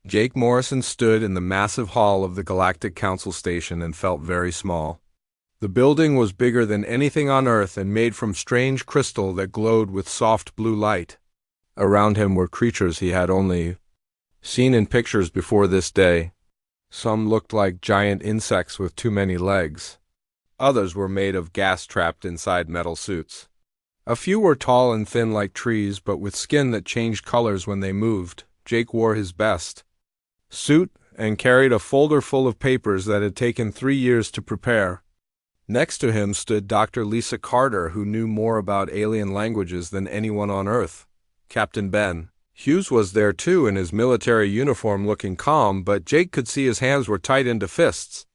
Jake Morrison stood in the massive hall of the Galactic Council Station and felt very small. The building was bigger than anything on Earth and made from strange crystal that glowed with soft blue light. Around him were creatures he had only seen in pictures before this day. Some looked like giant insects with too many legs. Others were made of gas trapped inside metal suits. A few were tall and thin like trees, but with skin that changed colors when they moved. Jake wore his best suit and carried a folder full of papers that had taken 3 years to prepare. Next to him stood Dr. Lisa Carter, who knew more about alien languages than anyone on Earth. Captain Ben Hughes was there too, in his military uniform, looking calm, but Jake could see his hands were tight into fists.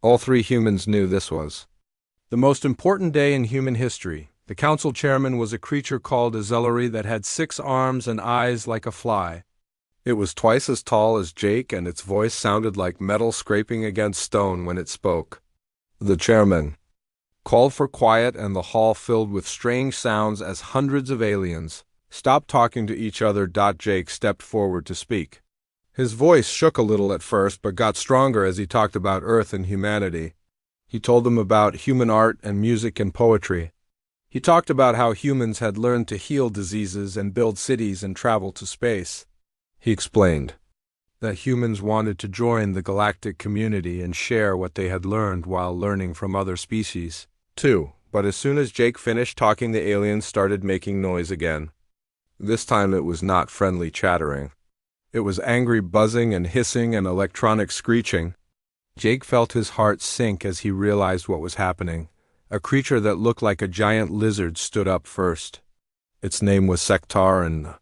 All three humans knew this was the most important day in human history. The council chairman was a creature called a Zellery that had 6 arms and eyes like a fly. It was twice as tall as Jake, and its voice sounded like metal scraping against stone when it spoke. The chairman called for quiet, and the hall filled with strange sounds as hundreds of aliens stopped talking to each other. Jake stepped forward to speak. His voice shook a little at first, but got stronger as he talked about Earth and humanity. He told them about human art and music and poetry. He talked about how humans had learned to heal diseases and build cities and travel to space. He explained that humans wanted to join the galactic community and share what they had learned while learning from other species, too. But as soon as Jake finished talking, the aliens started making noise again. This time it was not friendly chattering. It was angry buzzing and hissing and electronic screeching. Jake felt his heart sink as he realized what was happening. A creature that looked like a giant lizard stood up first. Its name was Sectar, and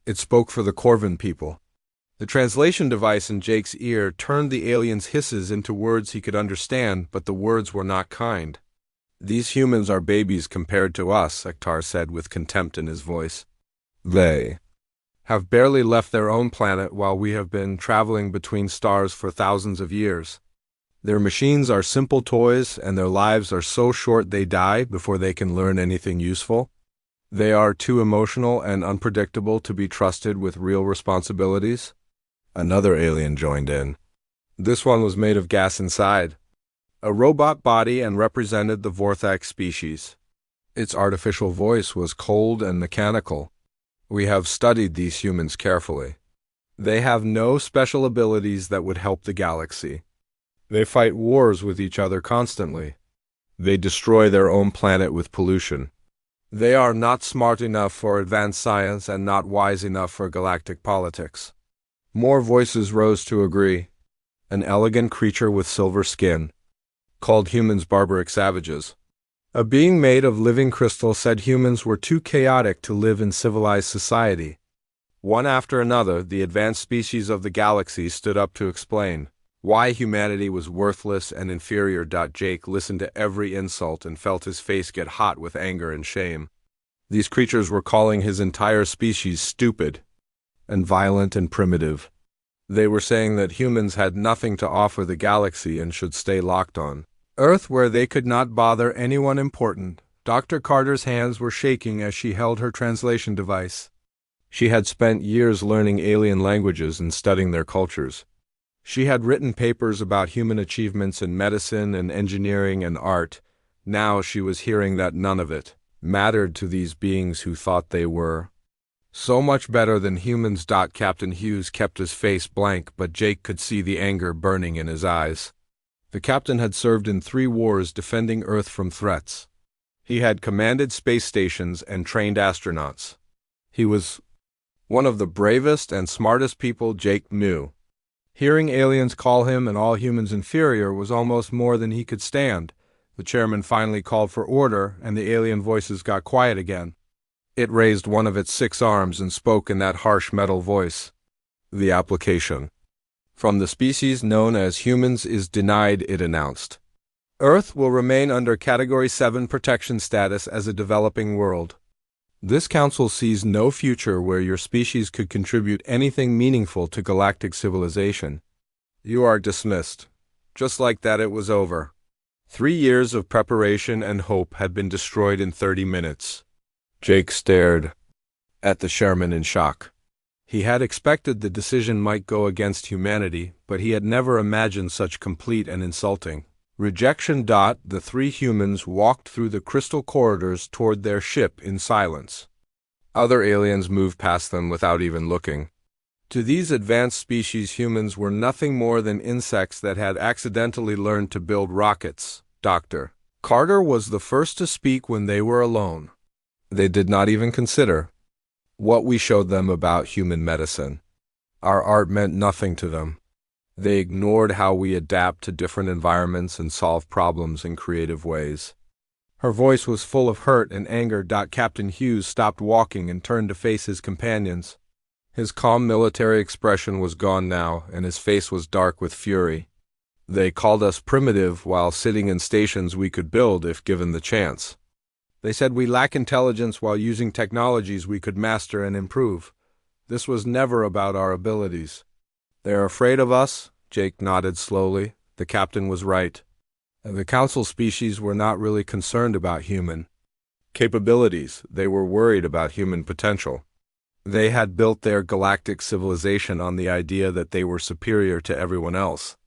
it spoke for the Corvin people. The translation device in Jake's ear turned the alien's hisses into words he could understand, but the words were not kind. "These humans are babies compared to us," Sectar said with contempt in his voice. "They have barely left their own planet while we have been traveling between stars for thousands of years. Their machines are simple toys, and their lives are so short they die before they can learn anything useful. They are too emotional and unpredictable to be trusted with real responsibilities." Another alien joined in. This one was made of gas inside, a robot body, and represented the Vorthak species. Its artificial voice was cold and mechanical. "We have studied these humans carefully. They have no special abilities that would help the galaxy. They fight wars with each other constantly. They destroy their own planet with pollution. They are not smart enough for advanced science and not wise enough for galactic politics." More voices rose to agree. An elegant creature with silver skin called humans barbaric savages. A being made of living crystal said humans were too chaotic to live in civilized society. One after another, the advanced species of the galaxy stood up to explain why humanity was worthless and inferior. Jake listened to every insult and felt his face get hot with anger and shame. These creatures were calling his entire species stupid and violent and primitive. They were saying that humans had nothing to offer the galaxy and should stay locked on Earth, where they could not bother anyone important. Dr. Carter's hands were shaking as she held her translation device. She had spent years learning alien languages and studying their cultures. She had written papers about human achievements in medicine and engineering and art. Now she was hearing that none of it mattered to these beings who thought they were so much better than humans. Captain Hughes kept his face blank, but Jake could see the anger burning in his eyes. The captain had served in 3 wars defending Earth from threats. He had commanded space stations and trained astronauts. He was one of the bravest and smartest people Jake knew. Hearing aliens call him and all humans inferior was almost more than he could stand. The chairman finally called for order, and the alien voices got quiet again. It raised one of its 6 arms and spoke in that harsh metal voice. "The application from the species known as humans is denied," it announced. "Earth will remain under Category 7 protection status as a developing world. This council sees no future where your species could contribute anything meaningful to galactic civilization. You are dismissed." Just like that, it was over. 3 years of preparation and hope had been destroyed in 30 minutes. Jake stared at the chairman in shock. He had expected the decision might go against humanity, but he had never imagined such complete and insulting rejection. The three humans walked through the crystal corridors toward their ship in silence. Other aliens moved past them without even looking. To these advanced species, humans were nothing more than insects that had accidentally learned to build rockets. Dr. Carter was the first to speak when they were alone. They did not even consider what we showed them about human medicine. Our art meant nothing to them. They ignored how we adapt to different environments and solve problems in creative ways. Her voice was full of hurt and anger. Captain Hughes stopped walking and turned to face his companions. His calm military expression was gone now, and his face was dark with fury. They called us primitive while sitting in stations we could build if given the chance. They said we lack intelligence while using technologies we could master and improve. This was never about our abilities. They are afraid of us, Jake nodded slowly. The captain was right. The council species were not really concerned about human capabilities. They were worried about human potential. They had built their galactic civilization on the idea that they were superior to everyone else.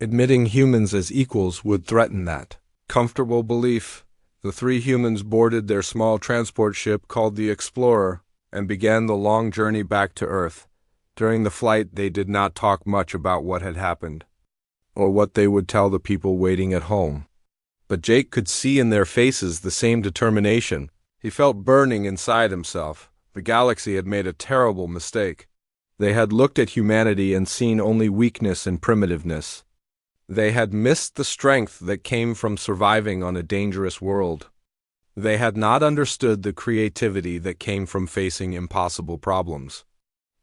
Admitting humans as equals would threaten that comfortable belief. The three humans boarded their small transport ship called the Explorer and began the long journey back to Earth. During the flight, they did not talk much about what had happened or what they would tell the people waiting at home. But Jake could see in their faces the same determination. He felt burning inside himself. The galaxy had made a terrible mistake. They had looked at humanity and seen only weakness and primitiveness. They had missed the strength that came from surviving on a dangerous world. They had not understood the creativity that came from facing impossible problems.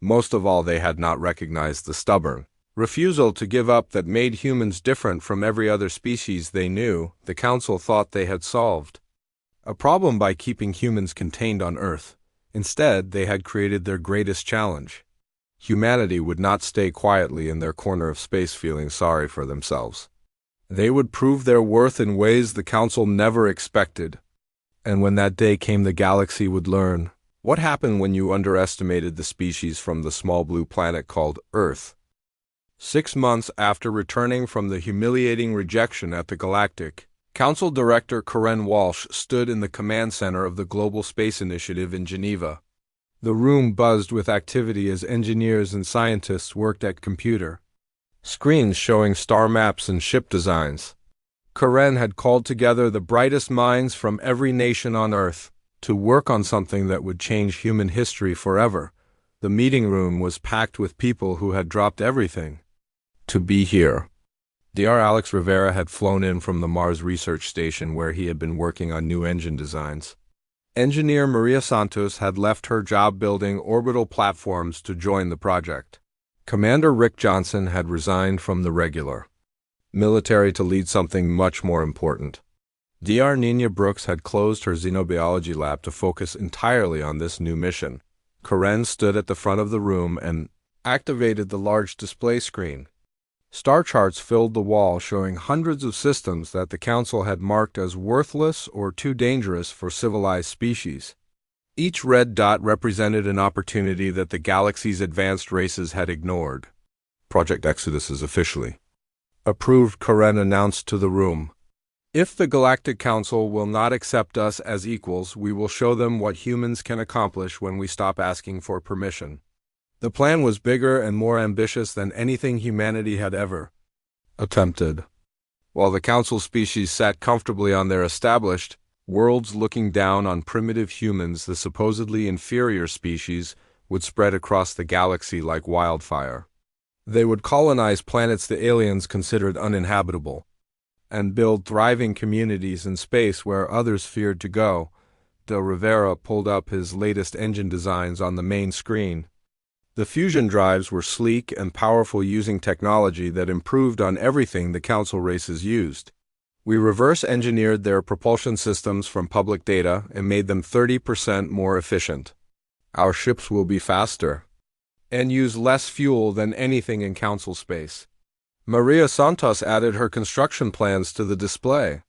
Most of all, they had not recognized the stubborn refusal to give up that made humans different from every other species they knew. The Council thought they had solved a problem by keeping humans contained on Earth. Instead, they had created their greatest challenge. Humanity would not stay quietly in their corner of space feeling sorry for themselves. They would prove their worth in ways the Council never expected. And when that day came, the galaxy would learn what happened when you underestimated the species from the small blue planet called Earth. 6 months after returning from the humiliating rejection at the Galactic Council, Director Karen Walsh stood in the command center of the Global Space Initiative in Geneva. The room buzzed with activity as engineers and scientists worked at computer screens showing star maps and ship designs. Karen had called together the brightest minds from every nation on Earth to work on something that would change human history forever. The meeting room was packed with people who had dropped everything to be here. Dr. Alex Rivera had flown in from the Mars Research Station where he had been working on new engine designs. Engineer Maria Santos had left her job building orbital platforms to join the project. Commander Rick Johnson had resigned from the regular military to lead something much more important. Dr. Nina Brooks had closed her xenobiology lab to focus entirely on this new mission. Karen stood at the front of the room and activated the large display screen. Star charts filled the wall showing hundreds of systems that the Council had marked as worthless or too dangerous for civilized species. Each red dot represented an opportunity that the galaxy's advanced races had ignored. Project Exodus is officially approved, Karen announced to the room. If the Galactic Council will not accept us as equals, we will show them what humans can accomplish when we stop asking for permission. The plan was bigger and more ambitious than anything humanity had ever attempted. While the Council species sat comfortably on their established worlds looking down on primitive humans, the supposedly inferior species would spread across the galaxy like wildfire. They would colonize planets the aliens considered uninhabitable, and build thriving communities in space where others feared to go. De Rivera pulled up his latest engine designs on the main screen. The fusion drives were sleek and powerful, using technology that improved on everything the Council races used. We reverse-engineered their propulsion systems from public data and made them 30% more efficient. Our ships will be faster and use less fuel than anything in Council space. Maria Santos added her construction plans to the display.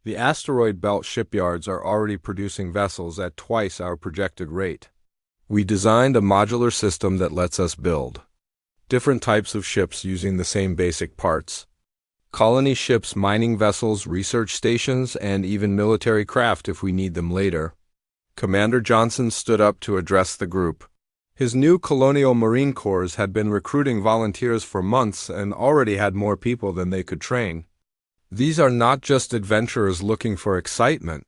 The asteroid belt shipyards are already producing vessels at twice our projected rate. We designed a modular system that lets us build different types of ships using the same basic parts. Colony ships, mining vessels, research stations, and even military craft if we need them later. Commander Johnson stood up to address the group. His new Colonial Marine Corps had been recruiting volunteers for months and already had more people than they could train. These are not just adventurers looking for excitement.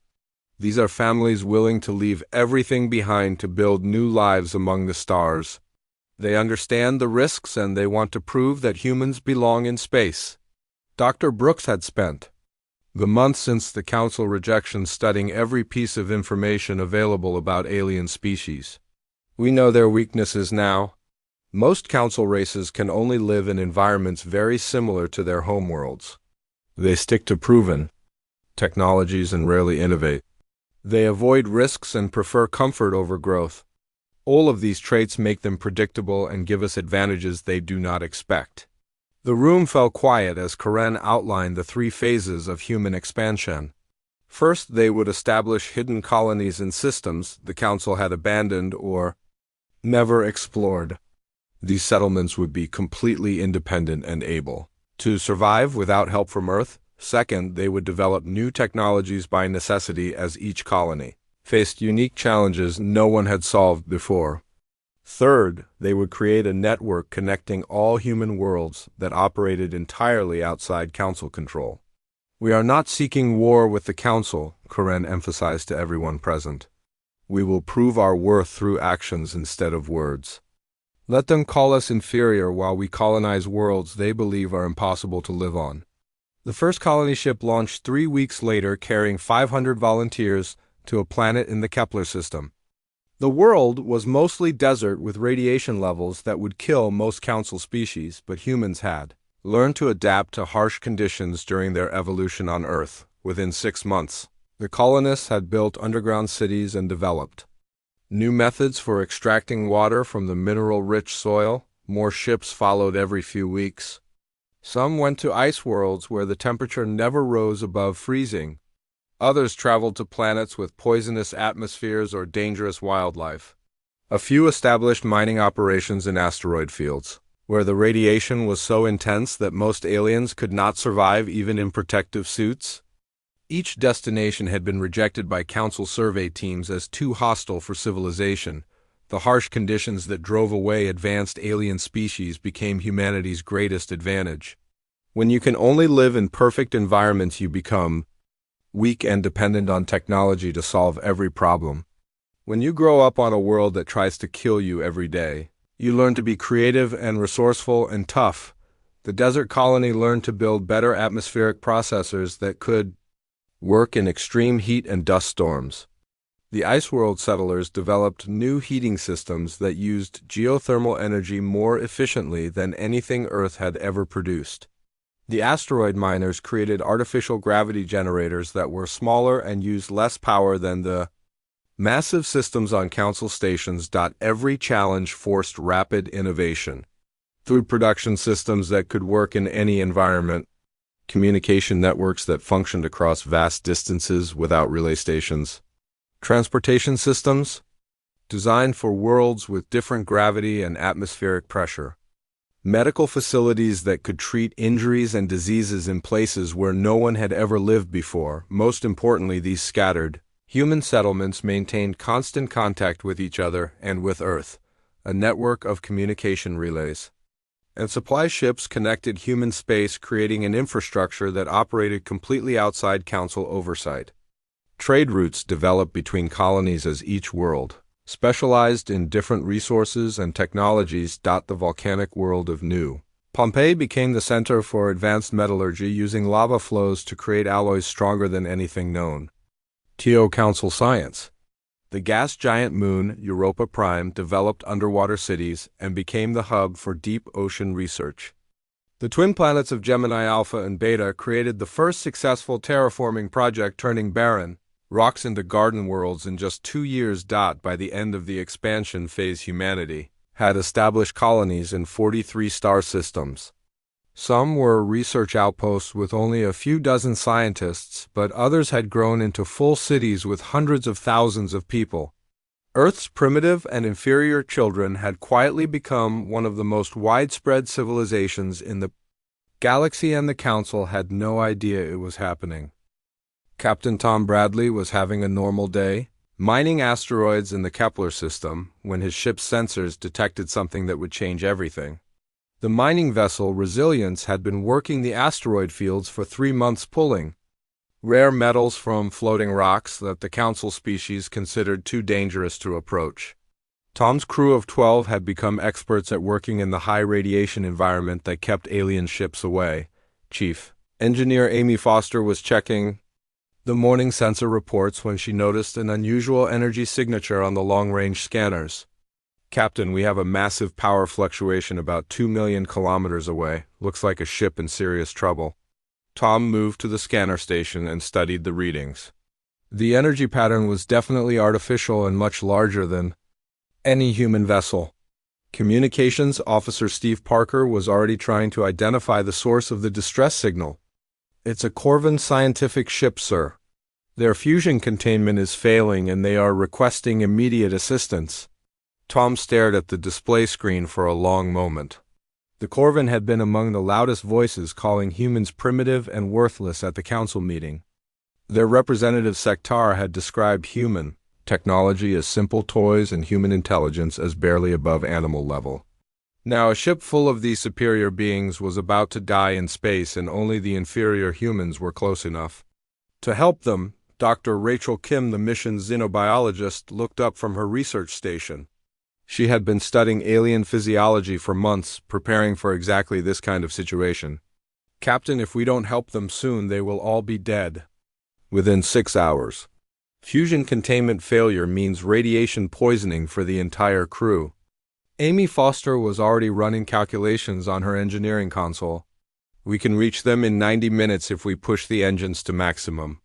These are families willing to leave everything behind to build new lives among the stars. They understand the risks and they want to prove that humans belong in space. Dr. Brooks had spent the months since the Council rejection studying every piece of information available about alien species. We know their weaknesses now. Most Council races can only live in environments very similar to their homeworlds. They stick to proven technologies and rarely innovate. They avoid risks and prefer comfort over growth. All of these traits make them predictable and give us advantages they do not expect. The room fell quiet as Karen outlined the 3 phases of human expansion. First, they would establish hidden colonies and systems the Council had abandoned or never explored. These settlements would be completely independent and able to survive without help from Earth. Second, they would develop new technologies by necessity as each colony faced unique challenges no one had solved before. Third, they would create a network connecting all human worlds that operated entirely outside Council control. We are not seeking war with the Council, Karen emphasized to everyone present. We will prove our worth through actions instead of words. Let them call us inferior while we colonize worlds they believe are impossible to live on. The first colony ship launched 3 weeks later carrying 500 volunteers to a planet in the Kepler system. The world was mostly desert with radiation levels that would kill most Council species, but humans had learned to adapt to harsh conditions during their evolution on Earth. Within 6 months, the colonists had built underground cities and developed new methods for extracting water from the mineral-rich soil. More ships followed every few weeks. Some went to ice worlds where the temperature never rose above freezing. Others traveled to planets with poisonous atmospheres or dangerous wildlife. A few established mining operations in asteroid fields, where the radiation was so intense that most aliens could not survive even in protective suits. Each destination had been rejected by Council survey teams as too hostile for civilization. The harsh conditions that drove away advanced alien species became humanity's greatest advantage. When you can only live in perfect environments, you become weak and dependent on technology to solve every problem. When you grow up on a world that tries to kill you every day, you learn to be creative and resourceful and tough. The desert colony learned to build better atmospheric processors that could work in extreme heat and dust storms. The ice world settlers developed new heating systems that used geothermal energy more efficiently than anything Earth had ever produced. The asteroid miners created artificial gravity generators that were smaller and used less power than the massive systems on Council stations. Every challenge forced rapid innovation. Food production systems that could work in any environment. Communication networks that functioned across vast distances without relay stations. Transportation systems designed for worlds with different gravity and atmospheric pressure. Medical facilities that could treat injuries and diseases in places where no one had ever lived before. Most importantly, these scattered human settlements maintained constant contact with each other and with Earth, a network of communication relays. And supply ships connected human space, creating an infrastructure that operated completely outside Council oversight. Trade routes developed between colonies as each world specialized in different resources and technologies. The volcanic world of New Pompeii became the center for advanced metallurgy, using lava flows to create alloys stronger than anything known. Council science. The gas giant moon, Europa Prime, developed underwater cities and became the hub for deep ocean research. The twin planets of Gemini Alpha and Beta created the first successful terraforming project, turning barren rocks into garden worlds in just 2 years. By the end of the expansion phase, humanity had established colonies in 43 star systems. Some were research outposts with only a few dozen scientists, but others had grown into full cities with hundreds of thousands of people. Earth's primitive and inferior children had quietly become one of the most widespread civilizations in the galaxy, and the Council had no idea it was happening. Captain Tom Bradley was having a normal day, mining asteroids in the Kepler system, when his ship's sensors detected something that would change everything. The mining vessel Resilience had been working the asteroid fields for 3 months, pulling rare metals from floating rocks that the Council species considered too dangerous to approach. Tom's crew of 12 had become experts at working in the high radiation environment that kept alien ships away. Chief Engineer Amy Foster was checking the morning sensor reports when she noticed an unusual energy signature on the long-range scanners. "Captain, we have a massive power fluctuation about 2 million kilometers away. Looks like a ship in serious trouble." Tom moved to the scanner station and studied the readings. The energy pattern was definitely artificial and much larger than any human vessel. Communications Officer Steve Parker was already trying to identify the source of the distress signal. "It's a Corvan scientific ship, sir. Their fusion containment is failing and they are requesting immediate assistance." Tom stared at the display screen for a long moment. The Corvan had been among the loudest voices calling humans primitive and worthless at the Council meeting. Their representative Sektar had described human technology as simple toys and human intelligence as barely above animal level. Now, a ship full of these superior beings was about to die in space, and only the inferior humans were close enough to help them. Dr. Rachel Kim, the mission's xenobiologist, looked up from her research station. She had been studying alien physiology for months, preparing for exactly this kind of situation. "Captain, if we don't help them soon, they will all be dead within 6 hours. Fusion containment failure means radiation poisoning for the entire crew." Amy Foster was already running calculations on her engineering console. "We can reach them in 90 minutes if we push the engines to maximum.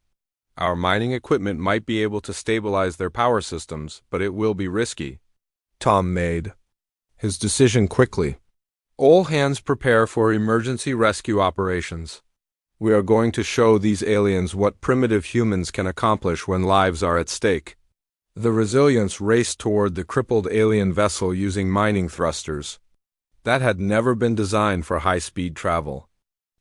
Our mining equipment might be able to stabilize their power systems, but it will be risky." Tom made his decision quickly. "All hands prepare for emergency rescue operations. We are going to show these aliens what primitive humans can accomplish when lives are at stake." The Resilience raced toward the crippled alien vessel using mining thrusters that had never been designed for high-speed travel.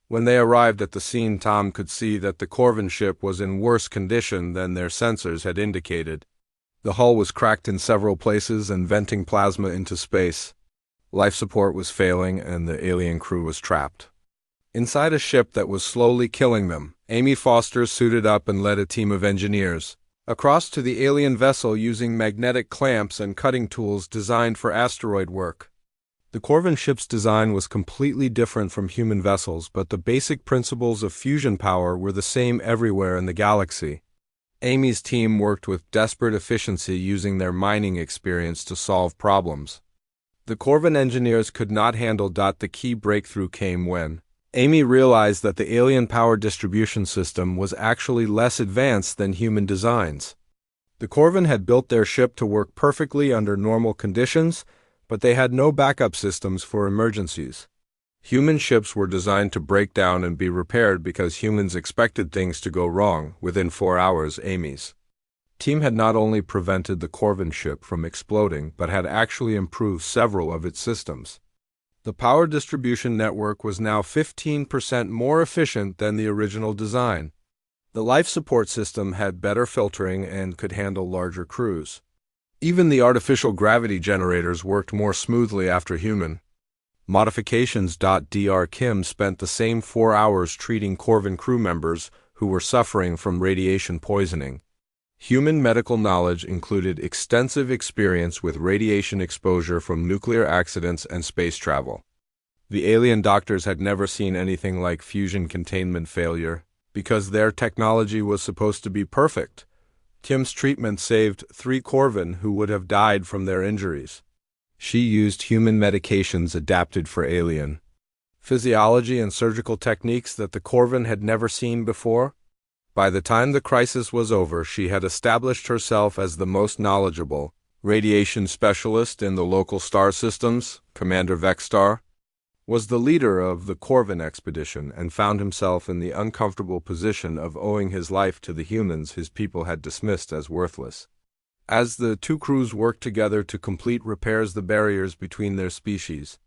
When they arrived at the scene, Tom could see that the Corvan ship was in worse condition than their sensors had indicated. The hull was cracked in several places and venting plasma into space. Life support was failing and the alien crew was trapped inside a ship that was slowly killing them. Amy Foster suited up and led a team of engineers across to the alien vessel using magnetic clamps and cutting tools designed for asteroid work. The Corvan ship's design was completely different from human vessels, but the basic principles of fusion power were the same everywhere in the galaxy. Amy's team worked with desperate efficiency, using their mining experience to solve problems. The Corvan engineers could not handle. The key breakthrough came when Amy realized that the alien power distribution system was actually less advanced than human designs. The Corvan had built their ship to work perfectly under normal conditions, but they had no backup systems for emergencies. Human ships were designed to break down and be repaired because humans expected things to go wrong within 4 hours. Amy's team had not only prevented the Corvan ship from exploding, but had actually improved several of its systems. The power distribution network was now 15% more efficient than the original design. The life support system had better filtering and could handle larger crews. Even the artificial gravity generators worked more smoothly after human modifications. Dr. Kim spent the same 4 hours treating Corvan crew members who were suffering from radiation poisoning. Human medical knowledge included extensive experience with radiation exposure from nuclear accidents and space travel. The alien doctors had never seen anything like fusion containment failure, because their technology was supposed to be perfect. Kim's treatment saved 3 Corvan who would have died from their injuries. She used human medications adapted for alien physiology and surgical techniques that the Corvan had never seen before. By the time the crisis was over, she had established herself as the most knowledgeable radiation specialist in the local star systems. Commander Vexstar was the leader of the Corvan expedition and found himself in the uncomfortable position of owing his life to the humans his people had dismissed as worthless. As the two crews worked together to complete repairs, the barriers between their species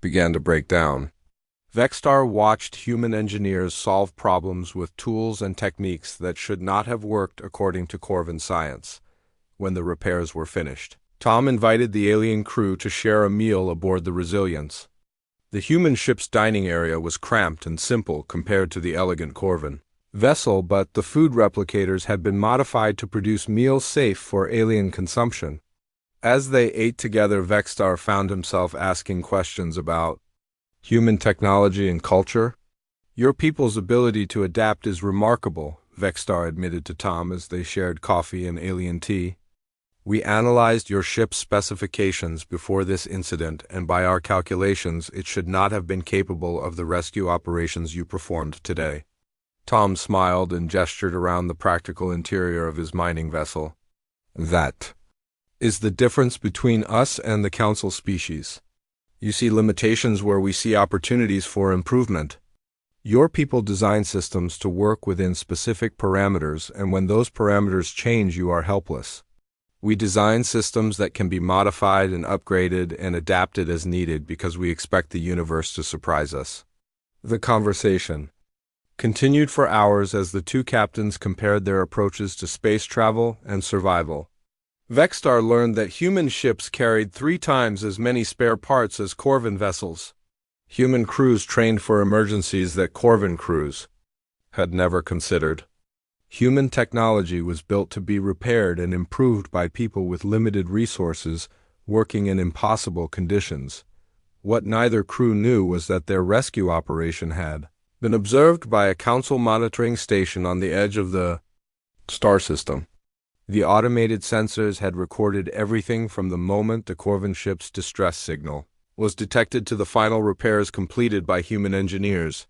began to break down. Vexstar watched human engineers solve problems with tools and techniques that should not have worked according to Corvin science. When the repairs were finished, Tom invited the alien crew to share a meal aboard the Resilience. The human ship's dining area was cramped and simple compared to the elegant Corvin vessel, but the food replicators had been modified to produce meals safe for alien consumption. As they ate together, Vexstar found himself asking questions about human technology and culture. "Your people's ability to adapt is remarkable," Vexstar admitted to Tom as they shared coffee and alien tea. "We analyzed your ship's specifications before this incident, and by our calculations, it should not have been capable of the rescue operations you performed today." Tom smiled and gestured around the practical interior of his mining vessel. "That is the difference between us and the Council species. You see limitations where we see opportunities for improvement. Your people design systems to work within specific parameters, and when those parameters change, you are helpless. We design systems that can be modified and upgraded and adapted as needed because we expect the universe to surprise us." The conversation continued for hours as the two captains compared their approaches to space travel and survival. Vexstar learned that human ships carried 3 times as many spare parts as Corvin vessels. Human crews trained for emergencies that Corvin crews had never considered. Human technology was built to be repaired and improved by people with limited resources working in impossible conditions. What neither crew knew was that their rescue operation had been observed by a Council monitoring station on the edge of the star system. The automated sensors had recorded everything from the moment the Corvin ship's distress signal was detected to the final repairs completed by human engineers.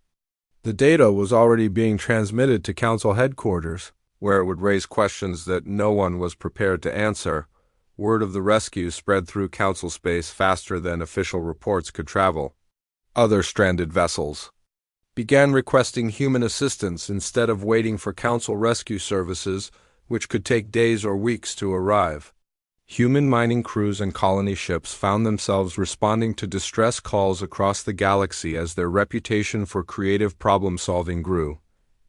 The data was already being transmitted to Council headquarters, where it would raise questions that no one was prepared to answer. Word of the rescue spread through Council space faster than official reports could travel. Other stranded vessels began requesting human assistance instead of waiting for Council rescue services, which could take days or weeks to arrive. Human mining crews and colony ships found themselves responding to distress calls across the galaxy as their reputation for creative problem-solving grew.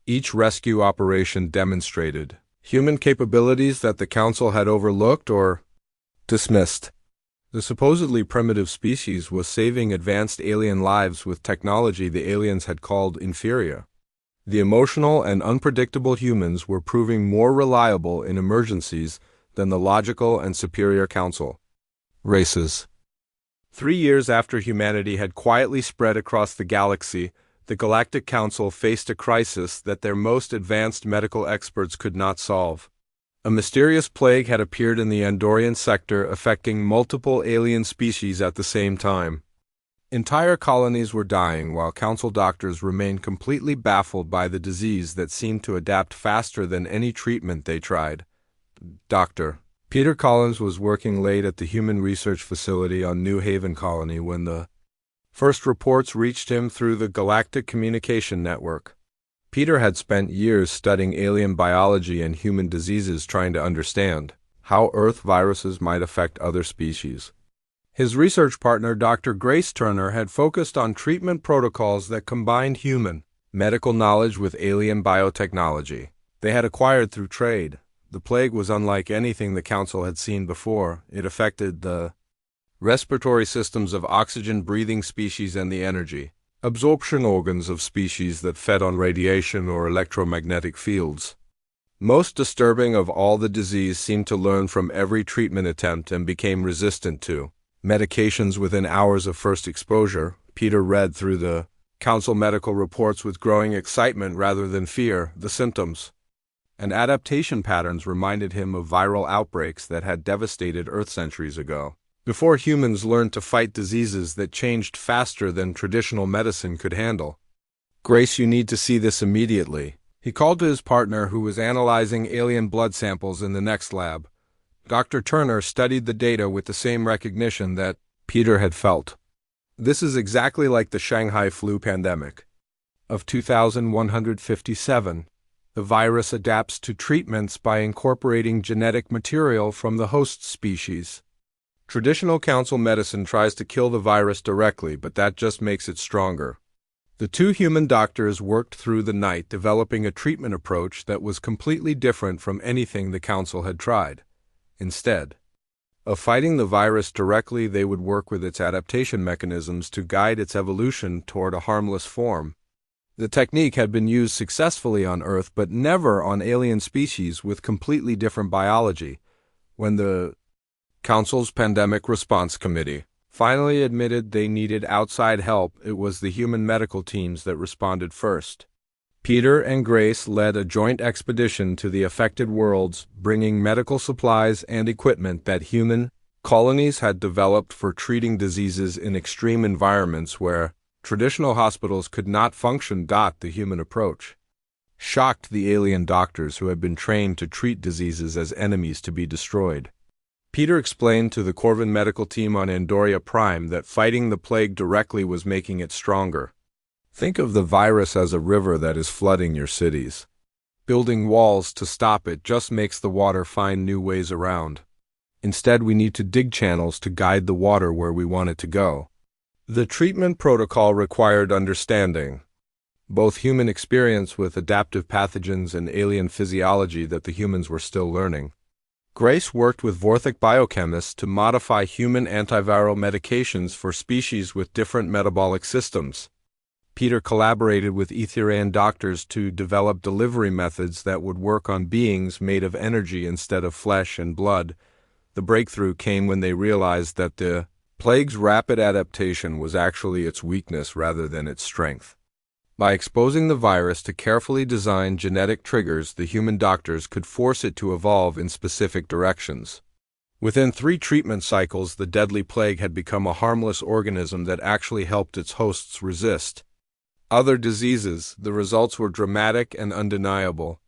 Each rescue operation demonstrated human capabilities that the Council had overlooked or dismissed. The supposedly primitive species was saving advanced alien lives with technology the aliens had called inferior. The emotional and unpredictable humans were proving more reliable in emergencies than the logical and superior Council races. 3 years after humanity had quietly spread across the galaxy, the Galactic Council faced a crisis that their most advanced medical experts could not solve. A mysterious plague had appeared in the Andorian sector, affecting multiple alien species at the same time. Entire colonies were dying, while Council doctors remained completely baffled by the disease that seemed to adapt faster than any treatment they tried. Dr. Peter Collins was working late at the Human Research Facility on New Haven Colony when the first reports reached him through the Galactic Communication Network. Peter had spent years studying alien biology and human diseases, trying to understand how Earth viruses might affect other species. His research partner, Dr. Grace Turner, had focused on treatment protocols that combined human medical knowledge with alien biotechnology they had acquired through trade. The plague was unlike anything the Council had seen before. It affected the respiratory systems of oxygen-breathing species and the energy absorption organs of species that fed on radiation or electromagnetic fields. Most disturbing of all, the disease seemed to learn from every treatment attempt and became resistant to medications within hours of first exposure. Peter read through the Council medical reports with growing excitement rather than fear. The symptoms and adaptation patterns reminded him of viral outbreaks that had devastated Earth centuries ago, before humans learned to fight diseases that changed faster than traditional medicine could handle. "Grace, you need to see this immediately." He called to his partner, who was analyzing alien blood samples in the next lab. Dr. Turner studied the data with the same recognition that Peter had felt. "This is exactly like the Shanghai flu pandemic of 2157. The virus adapts to treatments by incorporating genetic material from the host species. Traditional council medicine tries to kill the virus directly, but that just makes it stronger. The two human doctors worked through the night developing a treatment approach that was completely different from anything the council had tried. Instead of fighting the virus directly, they would work with its adaptation mechanisms to guide its evolution toward a harmless form. The technique had been used successfully on Earth, but never on alien species with completely different biology. When the Council's Pandemic Response Committee finally admitted they needed outside help, it was the human medical teams that responded first. Peter and Grace led a joint expedition to the affected worlds, bringing medical supplies and equipment that human colonies had developed for treating diseases in extreme environments where traditional hospitals could not function. The human approach shocked the alien doctors who had been trained to treat diseases as enemies to be destroyed. Peter explained to the Corvin medical team on Andoria Prime that fighting the plague directly was making it stronger. Think of the virus as a river that is flooding your cities. Building walls to stop it just makes the water find new ways around. Instead, we need to dig channels to guide the water where we want it to go. The treatment protocol required understanding both human experience with adaptive pathogens and alien physiology that the humans were still learning. Grace worked with Vorthic biochemists to modify human antiviral medications for species with different metabolic systems. Peter collaborated with Etherian doctors to develop delivery methods that would work on beings made of energy instead of flesh and blood. The breakthrough came when they realized that the plague's rapid adaptation was actually its weakness rather than its strength. By exposing the virus to carefully designed genetic triggers, the human doctors could force it to evolve in specific directions. Within 3 treatment cycles, the deadly plague had become a harmless organism that actually helped its hosts resist other diseases. The results were dramatic and undeniable.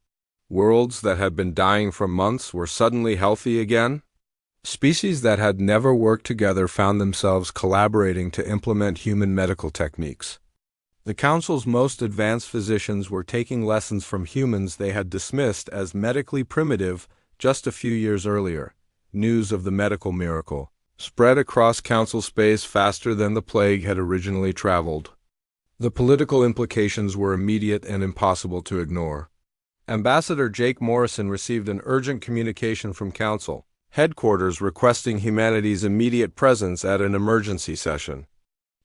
Worlds that had been dying for months were suddenly healthy again. Species that had never worked together found themselves collaborating to implement human medical techniques. The Council's most advanced physicians were taking lessons from humans they had dismissed as medically primitive just a few years earlier. News of the medical miracle spread across Council space faster than the plague had originally traveled. The political implications were immediate and impossible to ignore. Ambassador Jake Morrison received an urgent communication from Council headquarters requesting humanity's immediate presence at an emergency session.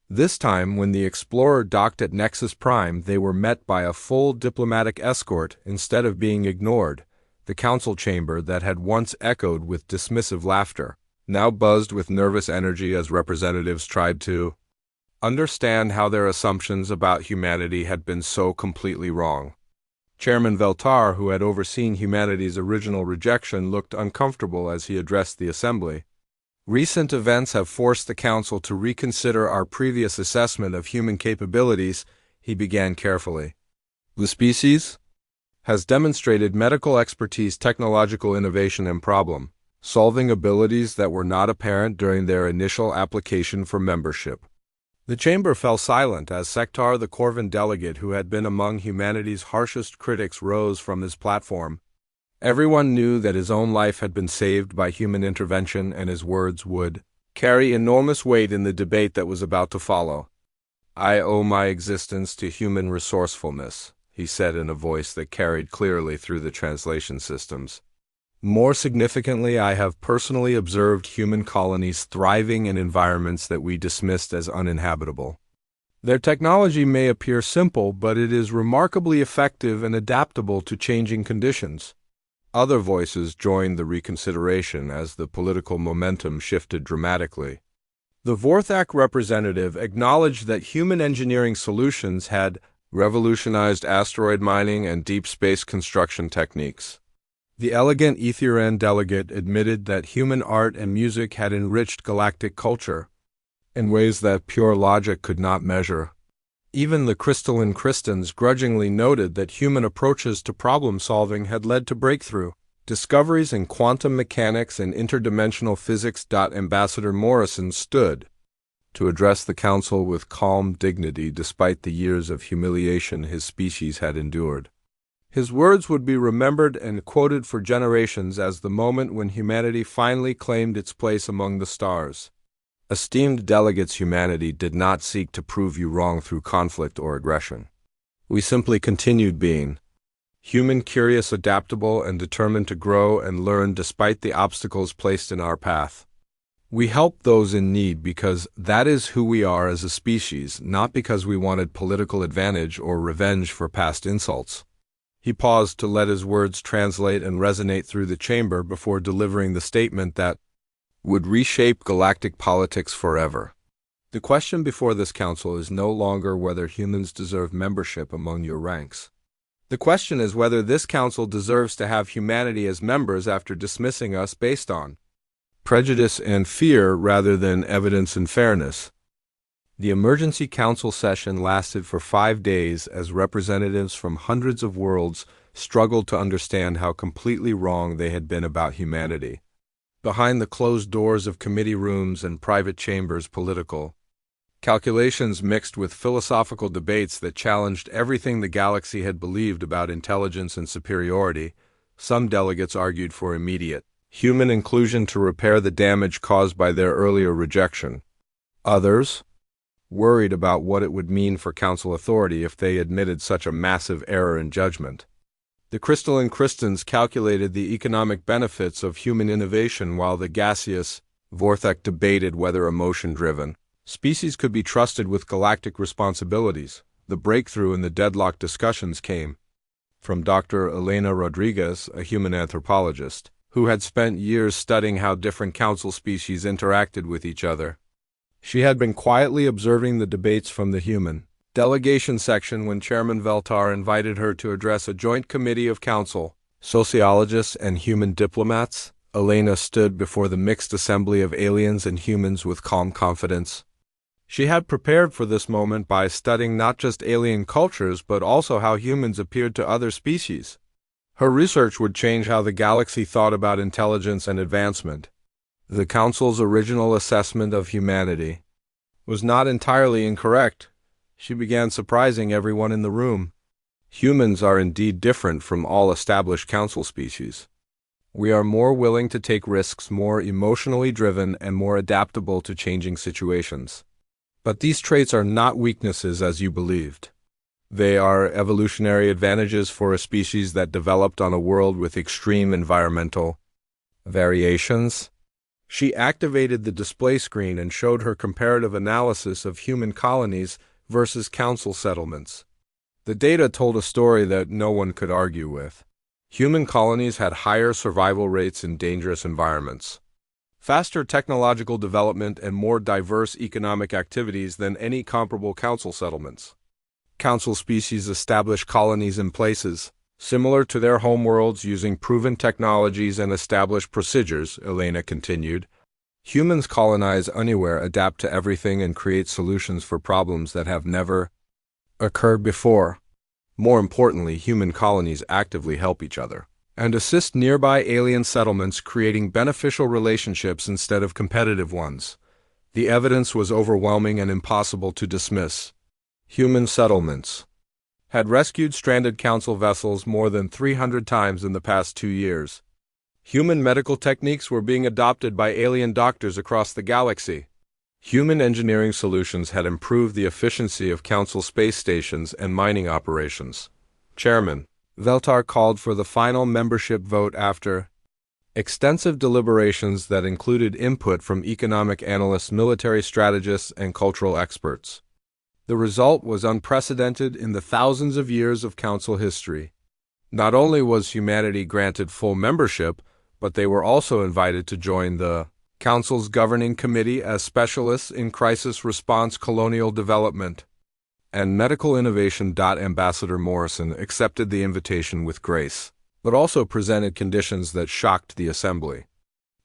This time, when the Explorer docked at Nexus Prime, they were met by a full diplomatic escort instead of being ignored. The council chamber that had once echoed with dismissive laughter now buzzed with nervous energy as representatives tried to understand how their assumptions about humanity had been so completely wrong. Chairman Veltar, who had overseen humanity's original rejection, looked uncomfortable as he addressed the assembly. Recent events have forced the Council to reconsider our previous assessment of human capabilities, he began carefully. The species has demonstrated medical expertise, technological innovation, and problem-solving abilities that were not apparent during their initial application for membership. The chamber fell silent as Sektar, the Corvin delegate who had been among humanity's harshest critics, rose from his platform. Everyone knew that his own life had been saved by human intervention, and his words would carry enormous weight in the debate that was about to follow. "I owe my existence to human resourcefulness," he said in a voice that carried clearly through the translation systems. "More significantly, I have personally observed human colonies thriving in environments that we dismissed as uninhabitable. Their technology may appear simple, but it is remarkably effective and adaptable to changing conditions." Other voices joined the reconsideration as the political momentum shifted dramatically. The Vorthak representative acknowledged that human engineering solutions had revolutionized asteroid mining and deep space construction techniques. The elegant Etherian delegate admitted that human art and music had enriched galactic culture in ways that pure logic could not measure. Even the crystalline Christians grudgingly noted that human approaches to problem-solving had led to breakthrough discoveries in quantum mechanics and interdimensional physics. Ambassador Morrison stood to address the Council with calm dignity despite the years of humiliation his species had endured. His words would be remembered and quoted for generations as the moment when humanity finally claimed its place among the stars. Esteemed delegates, humanity did not seek to prove you wrong through conflict or aggression. We simply continued being human, curious, adaptable, and determined to grow and learn despite the obstacles placed in our path. We helped those in need because that is who we are as a species, not because we wanted political advantage or revenge for past insults. He paused to let his words translate and resonate through the chamber before delivering the statement that would reshape galactic politics forever. The question before this council is no longer whether humans deserve membership among your ranks. The question is whether this council deserves to have humanity as members after dismissing us based on prejudice and fear rather than evidence and fairness. The emergency council session lasted for 5 days as representatives from hundreds of worlds struggled to understand how completely wrong they had been about humanity. Behind the closed doors of committee rooms and private chambers, political calculations mixed with philosophical debates that challenged everything the galaxy had believed about intelligence and superiority. Some delegates argued for immediate human inclusion to repair the damage caused by their earlier rejection. Others worried about what it would mean for council authority if they admitted such a massive error in judgment. The crystalline Christians calculated the economic benefits of human innovation while the gaseous Vorthek debated whether emotion-driven species could be trusted with galactic responsibilities. The breakthrough in the deadlock discussions came from Dr. Elena Rodriguez, a human anthropologist, who had spent years studying how different council species interacted with each other. She had been quietly observing the debates from the human delegation section when Chairman Veltar invited her to address a joint committee of council sociologists and human diplomats. Elena stood before the mixed assembly of aliens and humans with calm confidence. She had prepared for this moment by studying not just alien cultures but also how humans appeared to other species. Her research would change how the galaxy thought about intelligence and advancement. The Council's original assessment of humanity was not entirely incorrect. She began surprising everyone in the room. Humans are indeed different from all established Council species. We are more willing to take risks, more emotionally driven, and more adaptable to changing situations. But these traits are not weaknesses as you believed. They are evolutionary advantages for a species that developed on a world with extreme environmental variations. She activated the display screen and showed her comparative analysis of human colonies versus council settlements. The data told a story that no one could argue with. Human colonies had higher survival rates in dangerous environments, faster technological development, and more diverse economic activities than any comparable council settlements. Council species established colonies in places similar to their homeworlds using proven technologies and established procedures, Elena continued. Humans colonize anywhere, adapt to everything, and create solutions for problems that have never occurred before. More importantly, human colonies actively help each other and assist nearby alien settlements, creating beneficial relationships instead of competitive ones. The evidence was overwhelming and impossible to dismiss. Human settlements had rescued stranded council vessels more than 300 times in the past 2 years. Human medical techniques were being adopted by alien doctors across the galaxy. Human engineering solutions had improved the efficiency of council space stations and mining operations. Chairman Veltar called for the final membership vote after extensive deliberations that included input from economic analysts, military strategists, and cultural experts. The result was unprecedented in the thousands of years of council history. Not only was humanity granted full membership, but they were also invited to join the Council's governing committee as specialists in crisis response, colonial development, and medical innovation. Ambassador Morrison accepted the invitation with grace, but also presented conditions that shocked the assembly.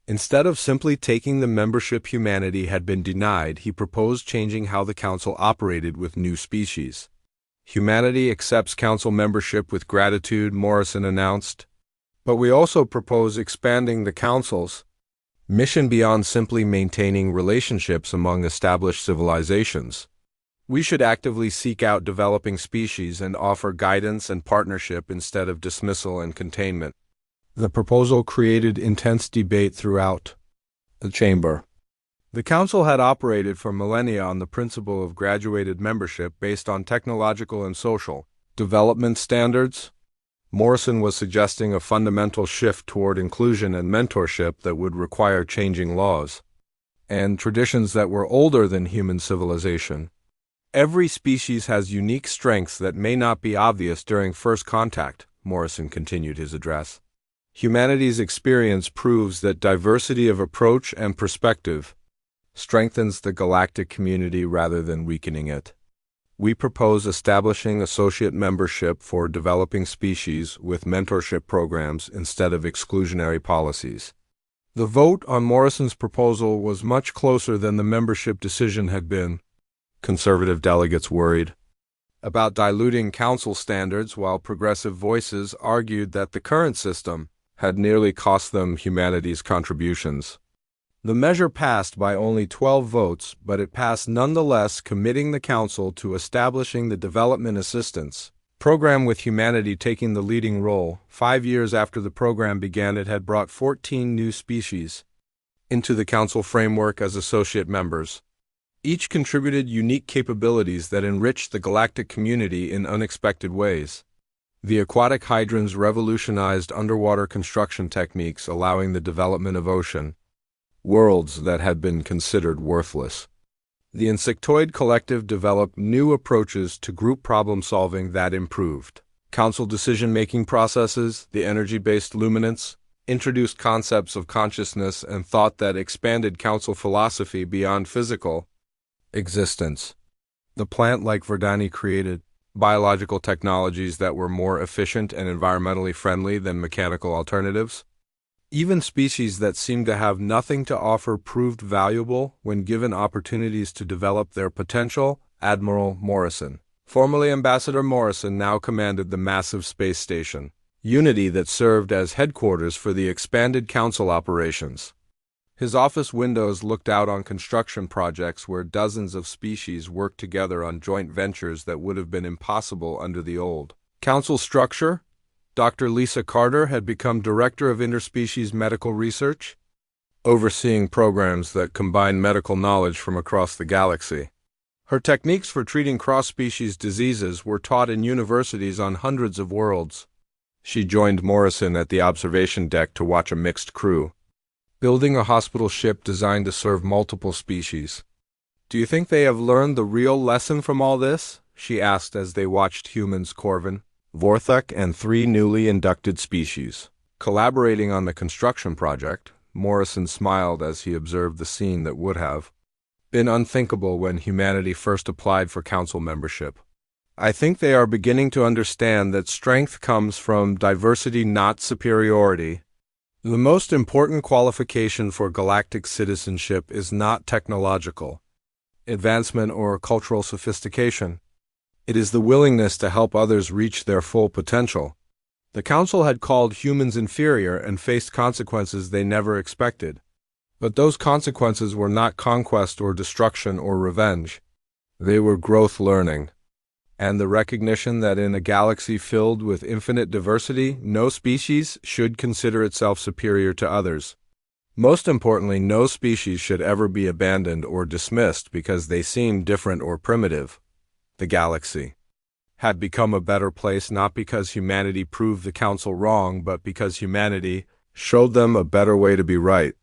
Instead of simply taking the membership humanity had been denied, he proposed changing how the Council operated with new species. Humanity accepts Council membership with gratitude, Morrison announced. But we also propose expanding the Council's mission beyond simply maintaining relationships among established civilizations. We should actively seek out developing species and offer guidance and partnership instead of dismissal and containment. The proposal created intense debate throughout the chamber. The council had operated for millennia on the principle of graduated membership based on technological and social development standards. Morrison was suggesting a fundamental shift toward inclusion and mentorship that would require changing laws and traditions that were older than human civilization. Every species has unique strengths that may not be obvious during first contact, Morrison continued his address. Humanity's experience proves that diversity of approach and perspective strengthens the galactic community rather than weakening it. We propose establishing associate membership for developing species with mentorship programs instead of exclusionary policies. The vote on Morrison's proposal was much closer than the membership decision had been. Conservative delegates worried about diluting council standards, while progressive voices argued that the current system had nearly cost them humanity's contributions. The measure passed by only 12 votes, but it passed nonetheless, committing the council to establishing the Development Assistance Program, with humanity taking the leading role. 5 years after the program began, it had brought 14 new species into the council framework as associate members. Each contributed unique capabilities that enriched the galactic community in unexpected ways. The aquatic hydrants revolutionized underwater construction techniques, allowing the development of ocean worlds that had been considered worthless. The insectoid collective developed new approaches to group problem-solving that improved council decision-making processes. The energy-based luminance introduced concepts of consciousness and thought that expanded council philosophy beyond physical existence. The plant-like Verdani created biological technologies that were more efficient and environmentally friendly than mechanical alternatives. Even species that seemed to have nothing to offer proved valuable when given opportunities to develop their potential. Admiral Morrison, formerly Ambassador Morrison, now commanded the massive space station Unity that served as headquarters for the expanded council operations. His office windows looked out on construction projects where dozens of species worked together on joint ventures that would have been impossible under the old council structure. Dr. Lisa Carter had become Director of Interspecies Medical Research, overseeing programs that combine medical knowledge from across the galaxy. Her techniques for treating cross-species diseases were taught in universities on hundreds of worlds. She joined Morrison at the observation deck to watch a mixed crew building a hospital ship designed to serve multiple species. "Do you think they have learned the real lesson from all this?" she asked as they watched humans, Corvin, Vorthak, and 3 newly inducted species collaborating on the construction project. Morrison smiled as he observed the scene that would have been unthinkable when humanity first applied for council membership. "I think they are beginning to understand that strength comes from diversity, not superiority. The most important qualification for galactic citizenship is not technological advancement or cultural sophistication. It is the willingness to help others reach their full potential." The council had called humans inferior and faced consequences they never expected. But those consequences were not conquest or destruction or revenge. They were growth, learning, and the recognition that in a galaxy filled with infinite diversity, no species should consider itself superior to others. Most importantly, no species should ever be abandoned or dismissed because they seem different or primitive. The galaxy had become a better place not because humanity proved the council wrong, but because humanity showed them a better way to be right.